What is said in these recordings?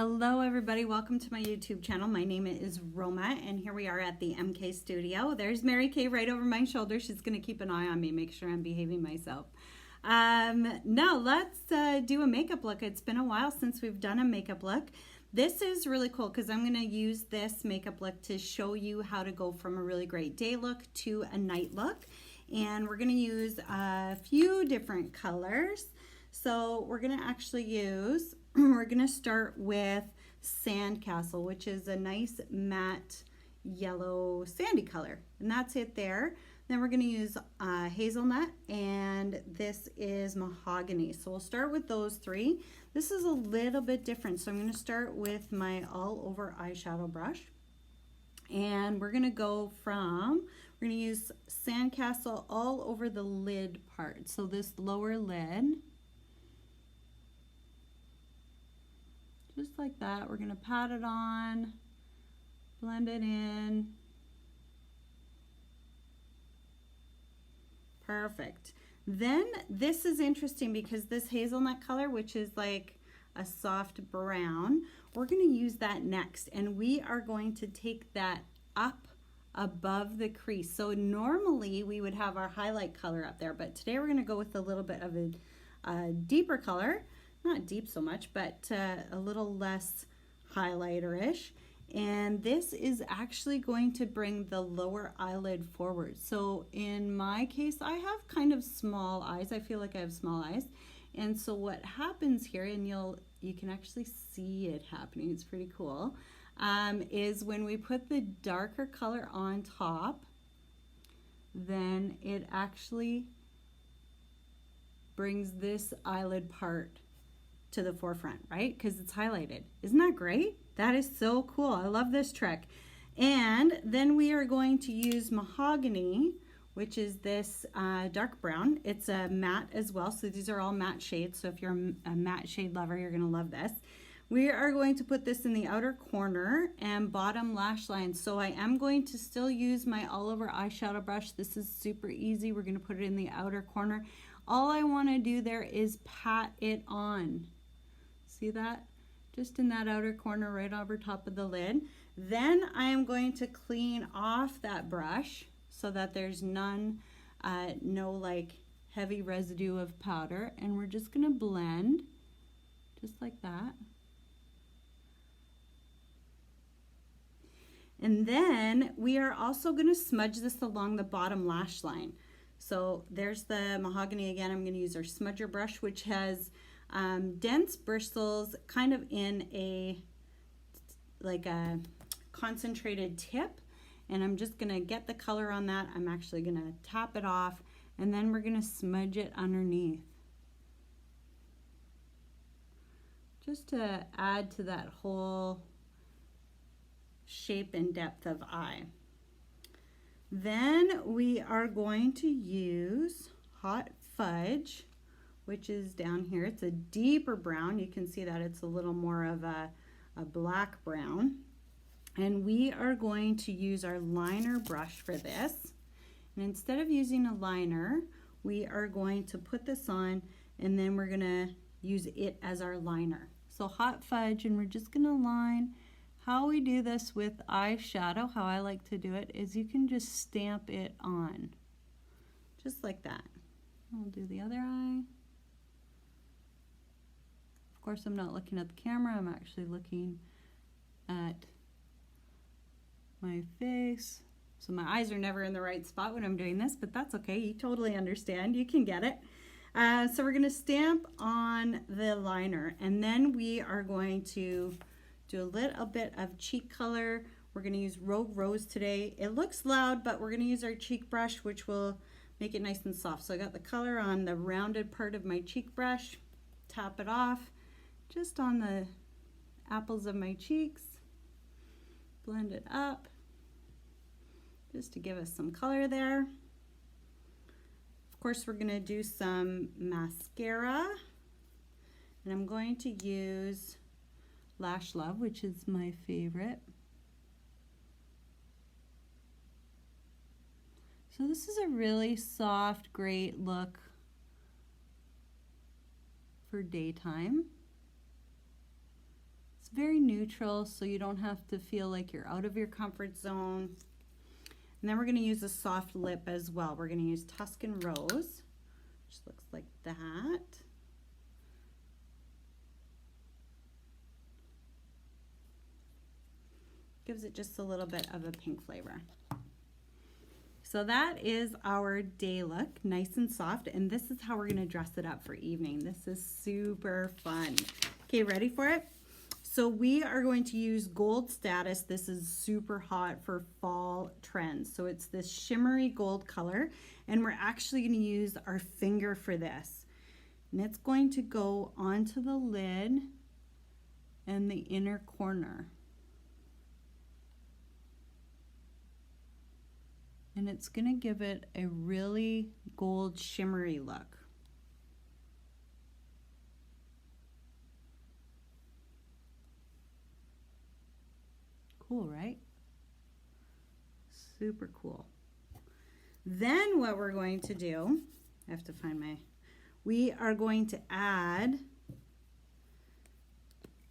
Hello everybody, welcome to my YouTube channel. My name is Roma and here we are at the MK Studio. There's Mary Kay right over my shoulder. She's going to keep an eye on me, make sure I'm behaving myself. Now let's do a makeup look. It's been a while since we've done a makeup look. This is really cool because I'm going to use this makeup look to show you how to go from a really great day look to a night look. And we're going to use a few different colors. So we're going to actually use, we're going to start with Sandcastle, which is a nice matte yellow sandy color. And that's it there. Then we're going to use Hazelnut, and this is Mahogany. So we'll start with those three. This is a little bit different. So I'm going to start with my all over eyeshadow brush. And we're going to go from, we're going to use Sandcastle all over the lid part. So this lower lid. Just like that. We're going to pat it on, blend it in. Perfect. Then this is interesting because this hazelnut color, which is like a soft brown, we're going to use that next, and we are going to take that up above the crease. So normally we would have our highlight color up there, but today we're going to go with a little bit of a deeper color. Not deep so much, but a little less highlighter-ish. And this is actually going to bring the lower eyelid forward. So in my case, I have kind of small eyes. I feel like I have small eyes. And so what happens here, and you can actually see it happening, it's pretty cool, is when we put the darker color on top, then it actually brings this eyelid part to the forefront, right? Because it's highlighted. Isn't that great? That is so cool. I love this trick. And then we are going to use Mahogany, which is this dark brown. It's a matte as well. So these are all matte shades. So if you're a matte shade lover, you're going to love this. We are going to put this in the outer corner and bottom lash line. So I am going to still use my all over eyeshadow brush. This is super easy. We're going to put it in the outer corner. All I want to do there is pat it on. See that? Just in that outer corner right over top of the lid. Then I am going to clean off that brush so that there's no like heavy residue of powder, and we're just going to blend just like that. And then we are also going to smudge this along the bottom lash line. So there's the Mahogany again. I'm going to use our smudger brush, which has dense bristles kind of in a concentrated tip, and I'm just gonna get the color on that. I'm actually gonna tap it off, and then we're gonna smudge it underneath just to add to that whole shape and depth of eye. Then we are going to use Hot Fudge, which is down here. It's a deeper brown. You can see that it's a little more of a black brown. And we are going to use our liner brush for this. And instead of using a liner, we are going to put this on, and then we're gonna use it as our liner. So Hot Fudge, and we're just gonna line. How we do this with eyeshadow, how I like to do it, is you can just stamp it on. Just like that. I'll do the other eye. Of course, I'm not looking at the camera, I'm actually looking at my face. So my eyes are never in the right spot when I'm doing this, but that's okay. You totally understand. You can get it. So we're going to stamp on the liner, and then we are going to do a little bit of cheek color. We're going to use Rogue Rose today. It looks loud, but we're going to use our cheek brush, which will make it nice and soft. So I got the color on the rounded part of my cheek brush. Tap it off just on the apples of my cheeks, blend it up just to give us some color there. Of course, we're going to do some mascara, and I'm going to use Lash Love, which is my favorite. So this is a really soft, great look for daytime. very neutral so you don't have to feel like you're out of your comfort zone. And then we're going to use a soft lip as well. We're going to use Tuscan Rose, which looks like that. Gives it just a little bit of a pink flavor. So that is our day look, nice and soft, and this is how we're gonna dress it up for evening. This is super fun. Okay, ready for it? So we are going to use Gold Status. This is super hot for fall trends. So it's this shimmery gold color, and we're actually gonna use our finger for this. And it's going to go onto the lid and the inner corner. And it's going to give it a really gold shimmery look. Cool, right? Super cool. Then what we're going to do, I have to find we are going to add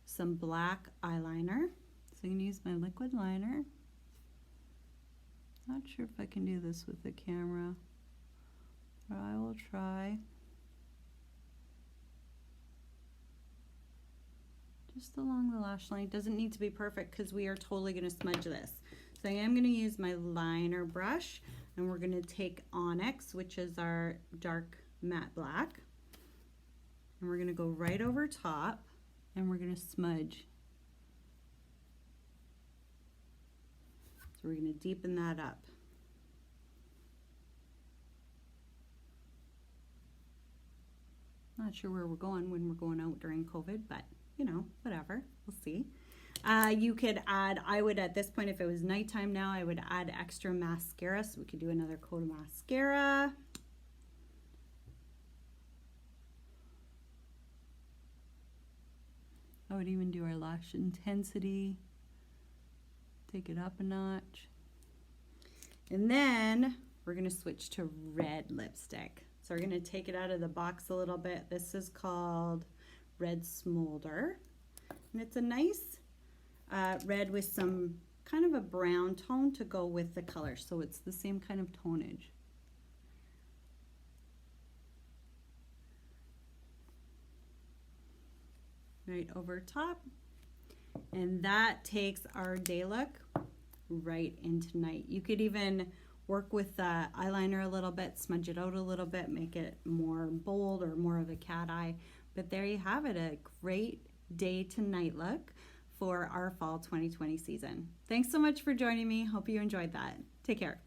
some black eyeliner. So I'm going to use my liquid liner. Not sure if I can do this with the camera, but I will try. Just along the lash line. It doesn't need to be perfect because we are totally going to smudge this. So I am going to use my liner brush, and we're going to take Onyx, which is our dark matte black, and we're going to go right over top, and we're going to smudge. So we're going to deepen that up. Not sure where we're going when we're going out during COVID, but you know, whatever, we'll see. You could add, I would at this point, if it was nighttime now, I would add extra mascara. So we could do another coat of mascara. I would even do our lash intensity. Take it up a notch. And then we're going to switch to red lipstick. So we're going to take it out of the box a little bit. This is called Red Smolder. And it's a nice red with some kind of a brown tone to go with the color. So it's the same kind of tonage. Right over top. And that takes our day look right into night. You could even work with the eyeliner a little bit, smudge it out a little bit, make it more bold or more of a cat eye. But there you have it, a great day to night look for our fall 2020 season. Thanks so much for joining me. Hope you enjoyed that. Take care.